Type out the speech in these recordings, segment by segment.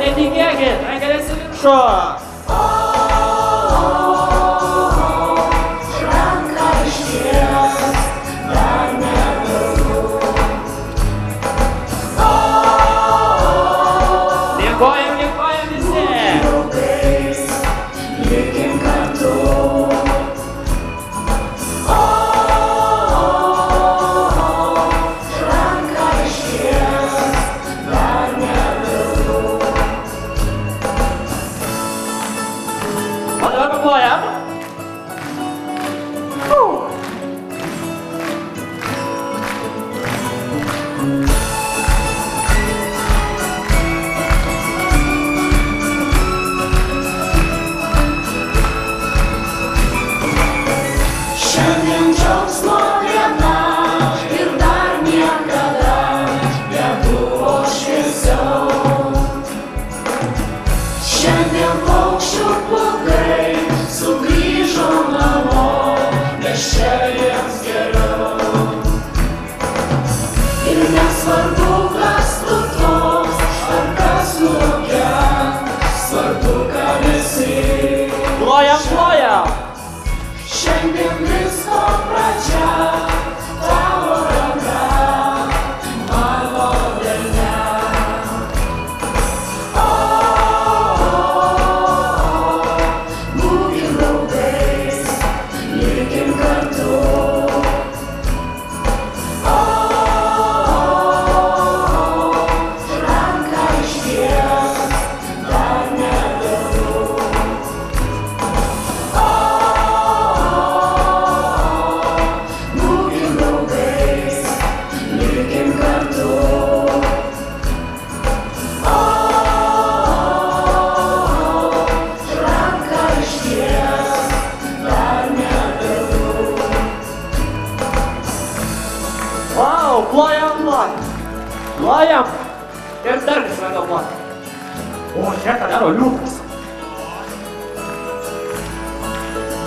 netikėkit, rankelės į viršų. Dėkojam visi. O dabar paplojam. Šiandien džiaugsmo diena ir dar niekada nebuvo šviesiau. Šiandien paukščių pulkai sugrįžo namo, nes čia jiems geriau. Ir nesvarbu, kas tu toks, ar kas laukia, svarbu, kad esi. Plojam. Šiandien visko pradžia, tavo ranka, mano delne. Būkim draugais, likim kartu. Ranką išties, dar nevėlu. Būkim draugais, likim kartu. Ranką išties, dar nevėlu. Vau, plojam. Ir dar visą galvot. O, čia ką daro liūtas.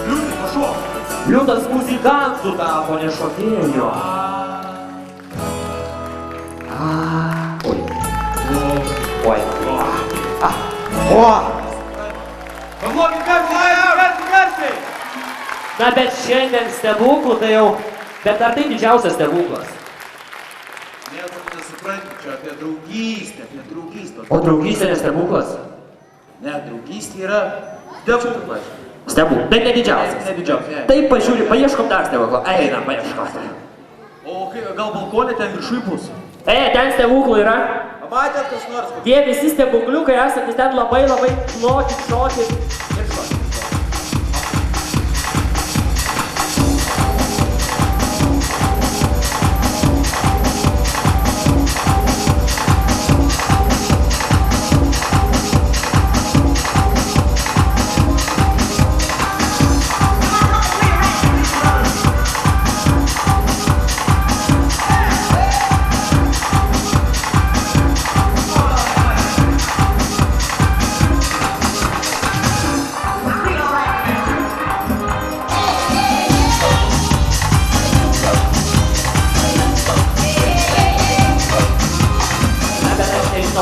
Liūtas, prašau. Liūtas muzikantų tapo, ne šokėjo. Oi. Paplokit garsiai. Na, bet šiandien stebuklų tai jau, bet ar tai didžiausias stebuklas? Nieko nesupranti, čia apie draugystę, O draugystė ne stebuklas? Ne, draugystė yra stebuklas. Stebuklas, bet ne didžiausias. Ne didžiausias. Taip, pažiūrė, paieškom dar stebuklo. Einam, paieškoti. O gal balkonė ten viršui bus? Ten stebuklų yra. Matėt kas nors? Tie visi stebukliukai esantys ten labai plokit, šokit ir šokit.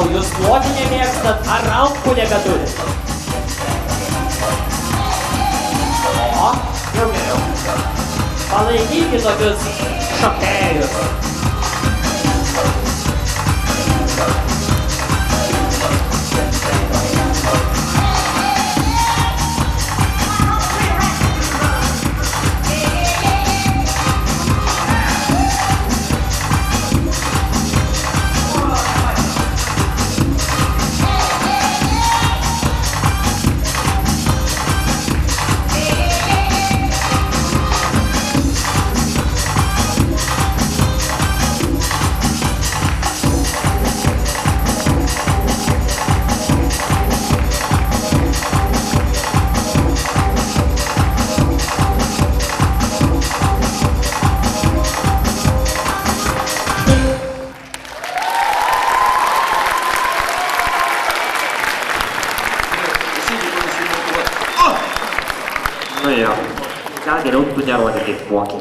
Jūs ploti nemėgstat, ar rankų nebeturit? O, jau geriau. Palaikykit tokius šokėjus. Nu jo, gal geriau tu nerodė kaip mokė.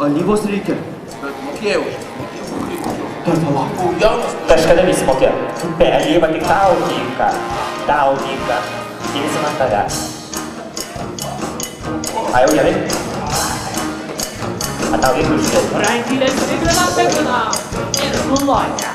Alyvos reikia. Bet mokėjau. Buvau jaunas. Kažkada visi mokėjo. Belyva tik tau tinka. Tau tinka. Visi man tavęs. A jau gerai? A tau irgi uždėti? Rankylės tikrina ir nuloja.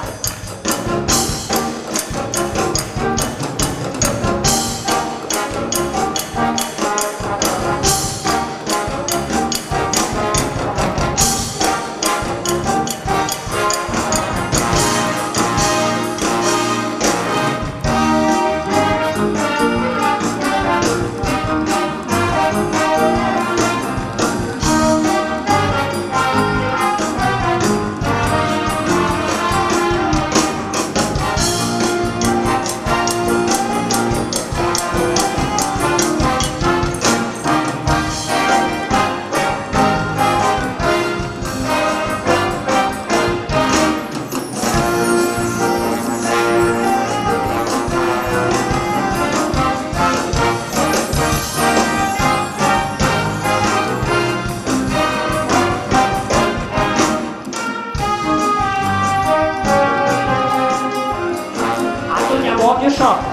Moki šoka.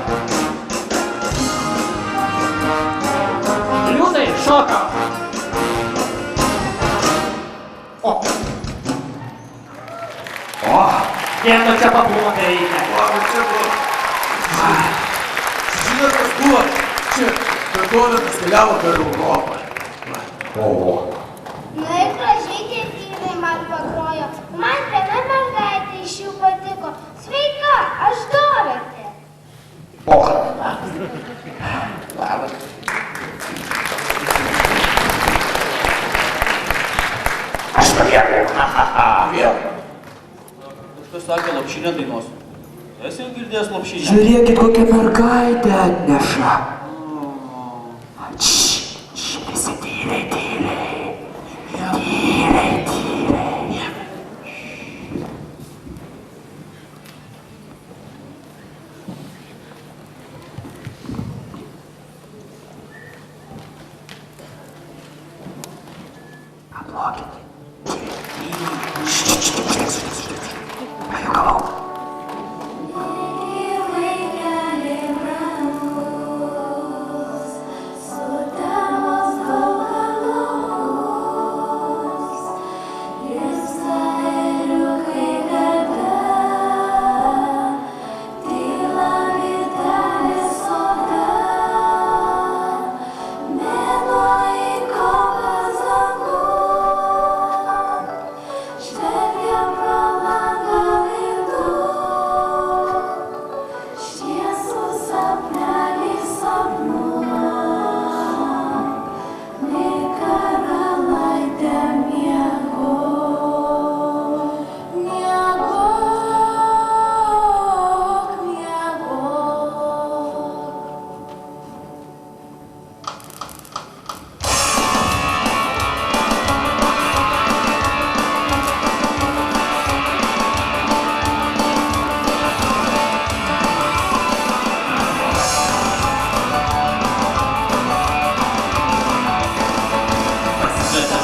Liūnai šoka. O. Vieno čia pabuvo nereikia. Čia buvo. Žinot, kas buvo? Čia Beethovenas keliavo per Europą. Na ir gražiai tie tyrimai man pagrojo. Man viena mergaitė iš jų patiko. Sveika, aš Dorotė. Labas. Aš pabėgau. Vėl. Kažkas sakė, lopšinę dainos. Esi jau girdėjęs lopšinę? Žiūrėkit, kokią mergaitę atneša. Visi tyliai, tyliai. Tyliai, tyliai. Aplokit. Pajuokavau.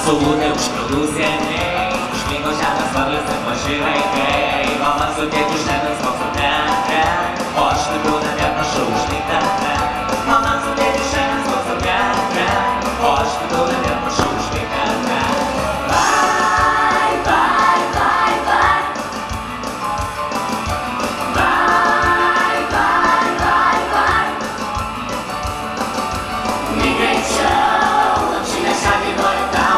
Saulutė užpildų seniai, išlinko žemės varlės ir maži vaikai. Mama su tėčiu šiandien spokso teatre, o aš lipiu namie prašau užmigti teatre. Mama su tėčiu šiandien spokso teatre, o aš lipiu namie prašau užmigti teatre. Bye, bye, bye, bye. Bye, bye, bye, bye. Mi greičiau, lopšinė šiandien nori tau.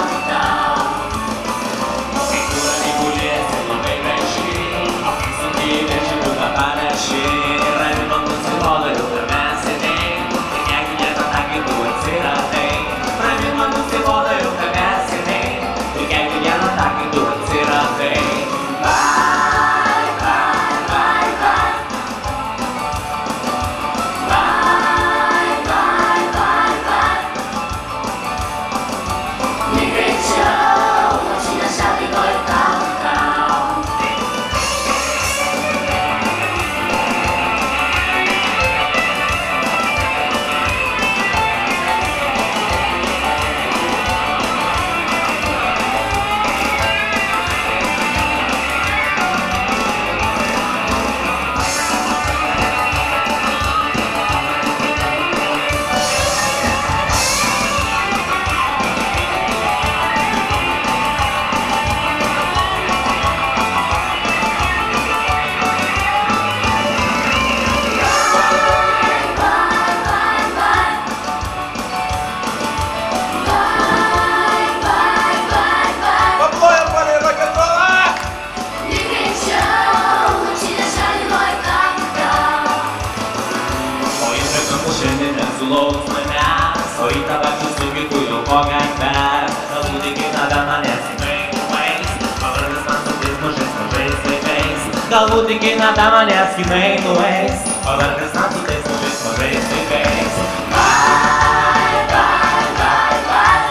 galbūt tikina tą manęs jinai nueis, o dar kas man su tais mažais mažais vaikais. Bye, bye, bye, bye.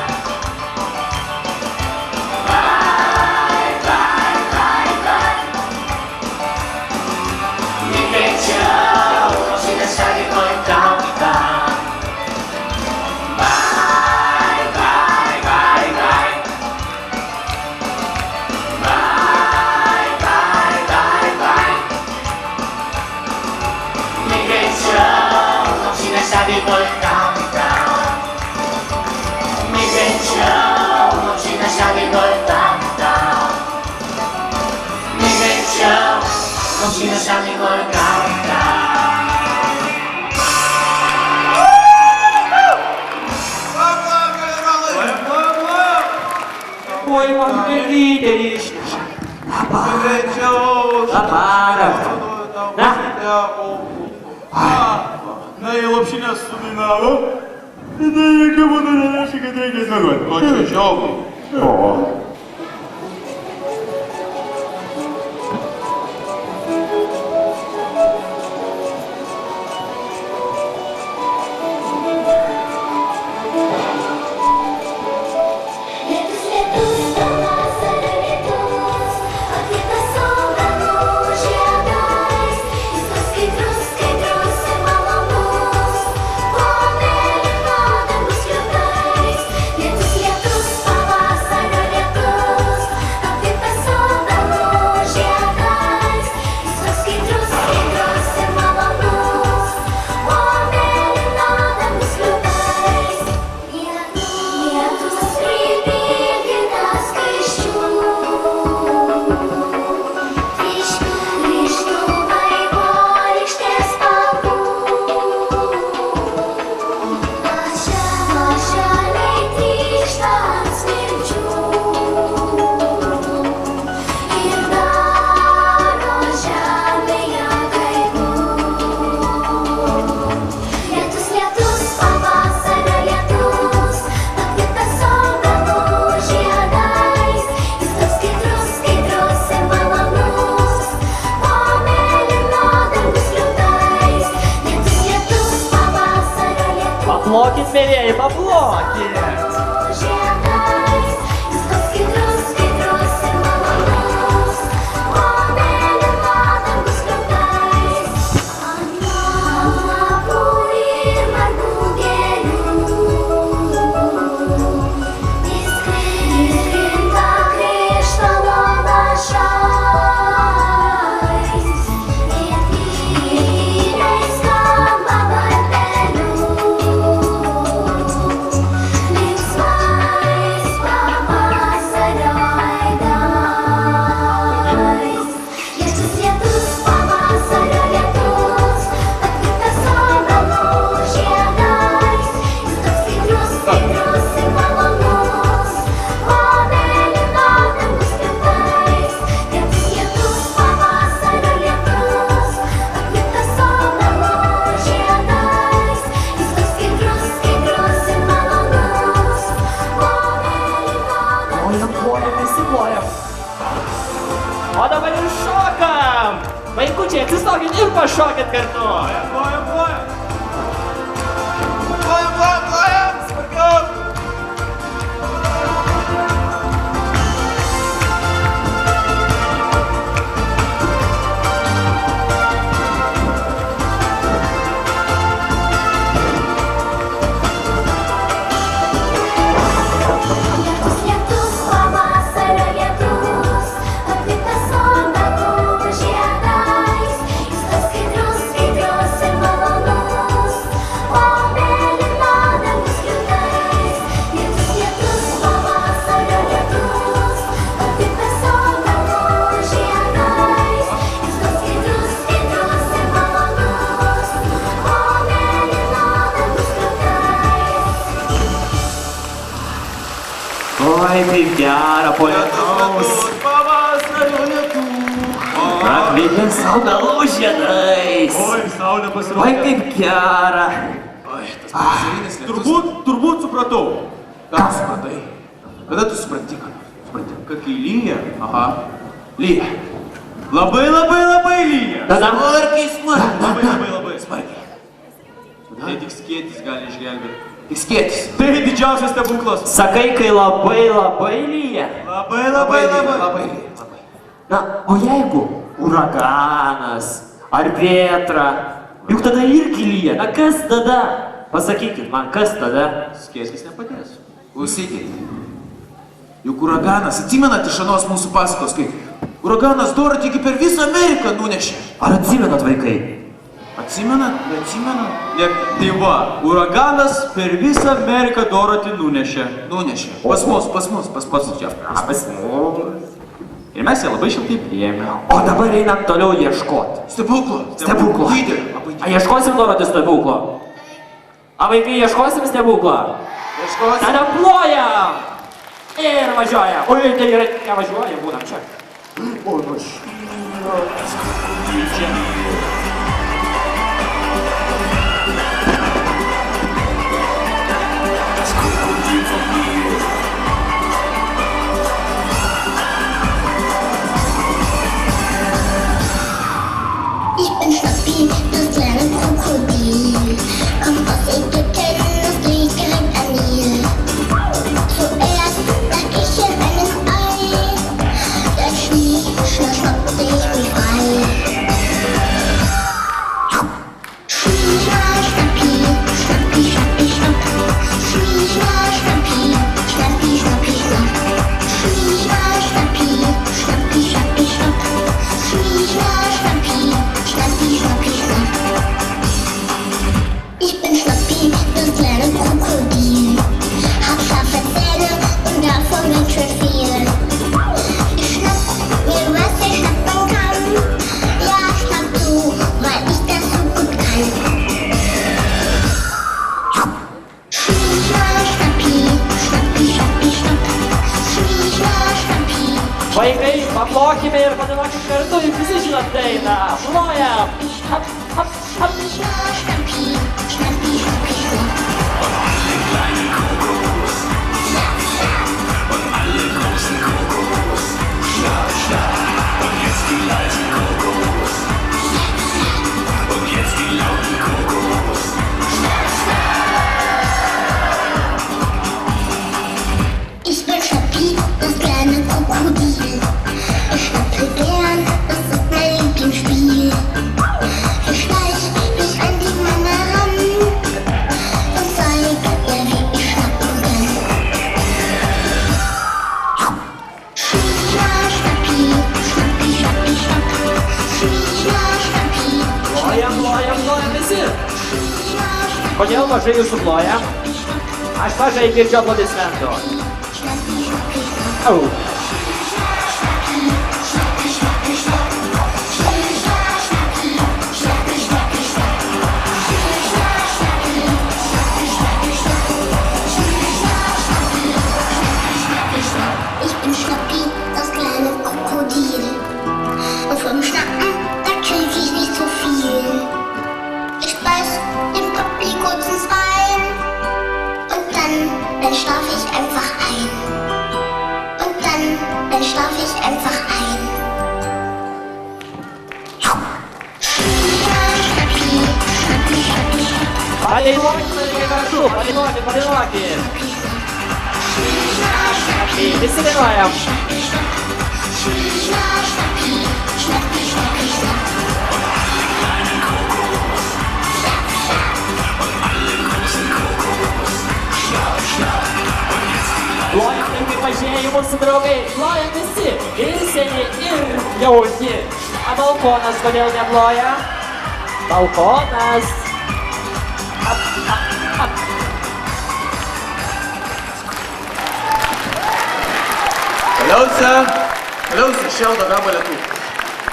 Bye, bye, bye, bye. Nigreičiau, mašinas šagiai nuo tam į tam. Bye, bye, bye, bye. Bye, bye, bye, bye. Nigreičiau, mašinas šagiai nuo tam į tam. Nigreičiau, mašinas šagiai nuo tam į tam. Nigreičiau, mašinas šagiai nuo tam į tam. Oi, man nedidelį išneša. Aparam. Na? Na, я вообще не вспоминала. Это никому не наши категории народ. Очень жалко. Paplokit, mėlyjeji, paplokit. O dabar ir šokam! Vaikučiai, atsistokit ir pašokit kartu! Plojam! Smarkiau! Oi, kaip gera, po lietaus. Pavasario lietų. Prakvėpės augalų žiedais. Oi, saulė Oi, pasirodė. kaip gera. Oi, tas pavasarinis lietus. Turbūt supratau. Ką supratai? Kada tu supranti, kad? Supranti, kad kai lyja? Aha. Lyja. Labai lyja. Tada Smarkiai, smarkiai. Labai. Smarkiai. Tai tik skėtis gali išgelbėti. Tik skėtis. Tai didžiausias stebuklas. sakai, kai labai lyja. Labai. Na, o jeigu uraganas ar vėtra, juk tada irgi lyja. Na kas tada? Pasakykit man, kas tada? Skėtis nepadės. Klausykit. Juk uraganas, atsimenat iš anos mūsų pasakos, kai uraganas Dorotį per visą Ameriką nunešė. Ar atsimenat, vaikai? Atsimenat? Neatsimenat? Ne, tai va, uraganas per visą Ameriką Dorotį nunešė. Nunešė. Pas mus čia. Pas mus. Ir mes ją labai šiltai priėmėme. O dabar einam toliau ieškoti. Stebuklo. Stebuklo. Didelio. A ieškosim Dorotį stebuklo? A vaikai ieškosim stebuklo? Ieškosim. Tada plojam! Ir važiuojam. Oi, tai yra nevažiuojam, būnam čia. O, nu Ich bin Schnappi, das kleine Krokodil. Kommt aus Ägypten, das liegt direkt an Nil. Zuerst lag ich in einem Ei. Der schnappte ich mich frei. Schnappi, Schnappi, Schnappi, Schnapp. Schnappi, Schnappi, Schnappi, Schnapp. Schnappi, Schnappi, Schnappi, Schnapp. Schnappi, Schnappi, Schnapp. Ich bin Schnappi, das kleine Krokodil. Hab scharfe Zähne und davon ganz schön viel. Ich schnapp mir, was ich schnappen kann. Ja, schnapp du, weil ich das so gut kann. Schnappi, Schnappi, Schnappi, Schnapp. Schnappi. Vaikai, paplokime ir padainuokim kartu, juk visi žinot dainą. Plojam! Hap, hap, hap. Schnappi, Schnappi, Schnappi, Schnapp. Ich bin Schnappi, das kleine Krokodil. Ich schnappe gern, das ist mein Lieblingsspiel. Ich schleich mich an die Männer ran und zeig ihr, wie ich schnappen kann. Schnappi, Schnappi, Schnappi, Schnapp. Schnappi, Plojam visi. Kodėl mažai jūsų ploja? Aš mažai girdžiu aplodismentų. Au. Ich bin Schnappi, das kleine Krokodil. Und vom Schnappen, da krieg ich nicht so viel. Ich beiß dem Papi kurz ins Bein. Und dann schlaf ich einfach ein. Und dann schlaf ich einfach ein. Schnappi, Schnappi, Schnappi, Schnapp. Padainuokime kartu, padainuokim. Visi dainuojam. Plojam taip kaip mažieji mūsų draugai. Plojam visi. Ir seni, ir jauni. A balkonas kodėl neploja? Balkonas. Ap, ap, ap. Kaliausia, šeldo gabalę tu.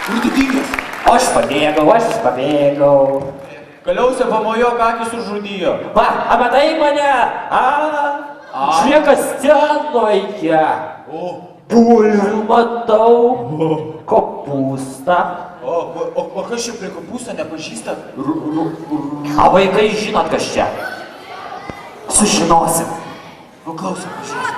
Kur tu dingęs? Aš pabėgau. Kaliausia pamojok, akis užžudijo. Va, a matai mane? Šniekas scenoje. Bulvių matau. Kopūstą. O kas čia prie kopūsto nepažįsta? A vaikai žinot, kas čia? Sužinosim. O klausom, pažiūrėsim.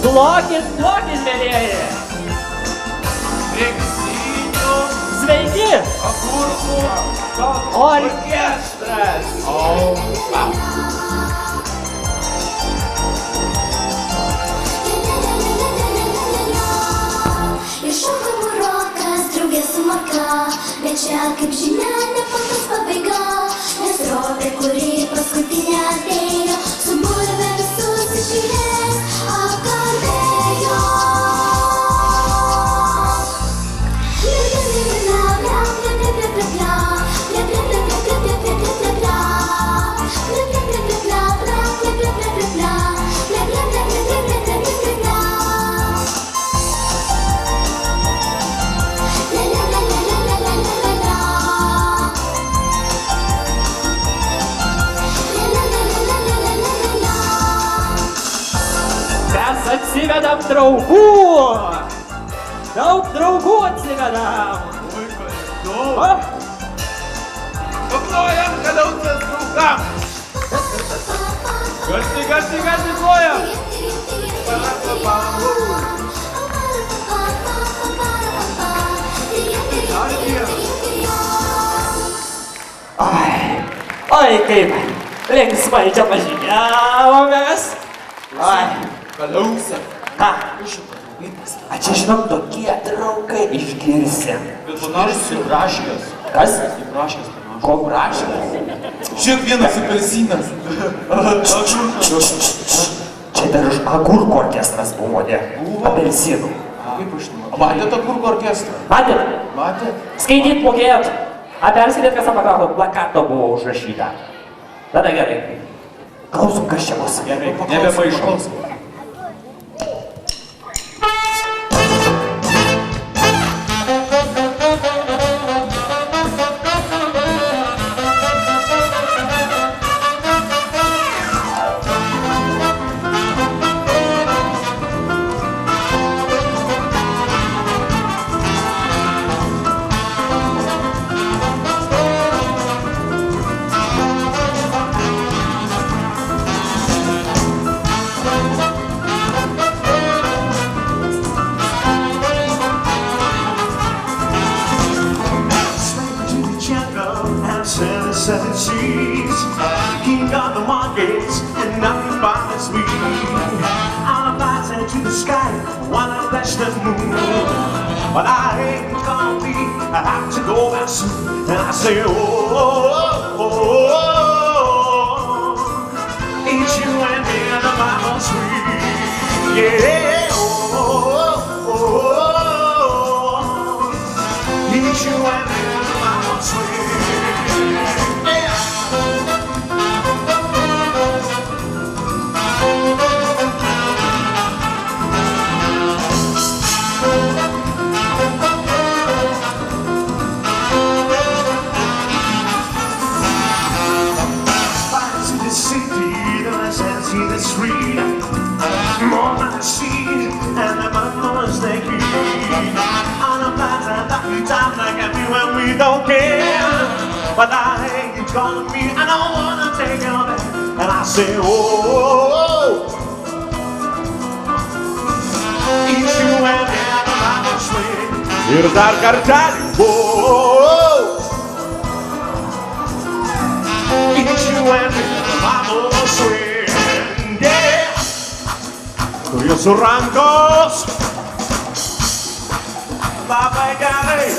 Plokit, mėlyjeji. Mėgsinių, Sveiki. agurkų, Orkestras. Iššoko burokas, draugė su marka, bet čia, kaip žinia, nepatas pabaiga. Nes rovė, kuri paskutinė atėjo, su bulve visus iš eilės apkalbėjo. Mes atsivedam draugų. Daug draugų atsivedam. O, paplojam kaliausias draugam. Garsiai plojam. oi, kaip linksmai čia pažygiavomės. Kaliausia. Ką? A čia žinom, tokie draugai išgirsim. Bet panašus į braškės. Kas? Į braškės panašus. Ko braškės? Šiaip vienas apelsinas. Čia dar iš agurkų orkestras buvo, ne? Apelsinų. Kaip aš nematau? Matėt agurkų orkestrą? Matėt? Matėt? Skaityt mokėjot. A perskaitėt, kas ant plakato buvo užrašyta. Tada gerai. Klausom, kas čia bus. Gerai, nebemaišom. He got the markets and nothing but the sweet. I'm rising to the sky while I flash the moon. But I ain't gonna be, I have to go back soon. And I say, ain't you and me and the Bible sweet? Yeah, ain't you and me and the Bible sweet? More than the sea and the mountains they keep. On a plaza that we time like everywhere we don't care. But I ain't calling me, I don't wanna take you back. And I say, each you and me and the Bible swing. Here's our cartali, each you and me and the Bible swing. Curiosos rancos, Papa y Gary.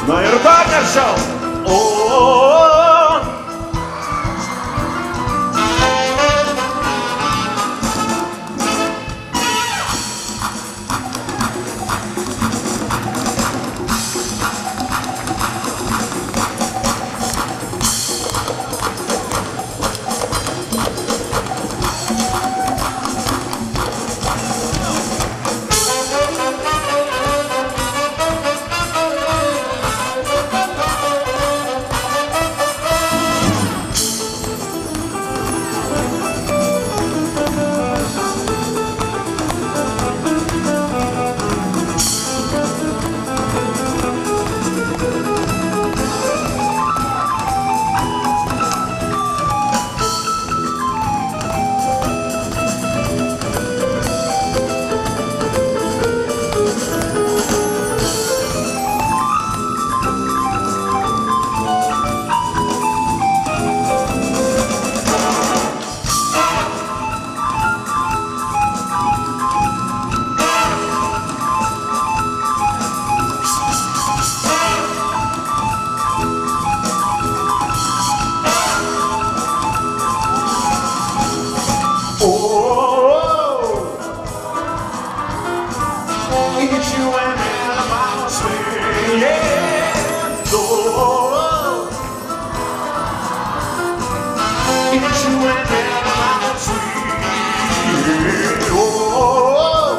No ir Partner Show. Each you and then I'm sweet. Oh,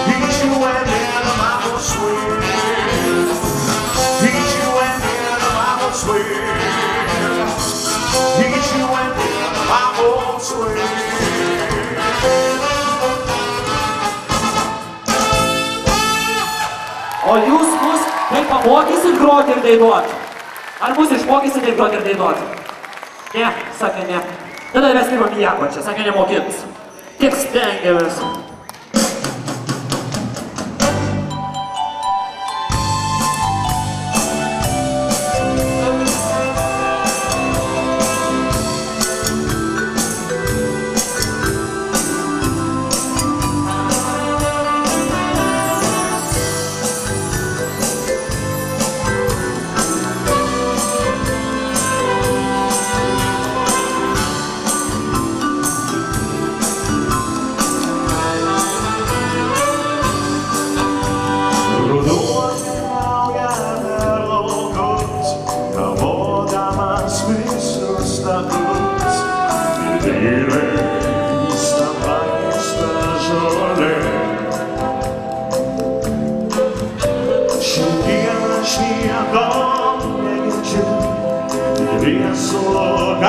each you and then I'm sweet. Each you and then I'm sweet. Each you and then I'm sweet. O jūs mus kaip pamokysit groti ir dainuoti? Ar mus išmokysit taip groti ir dainuoti? Ne, sakė ne. Tada mes dirbam nieko čia, sakė nemokins. Tik stengiamės. Solo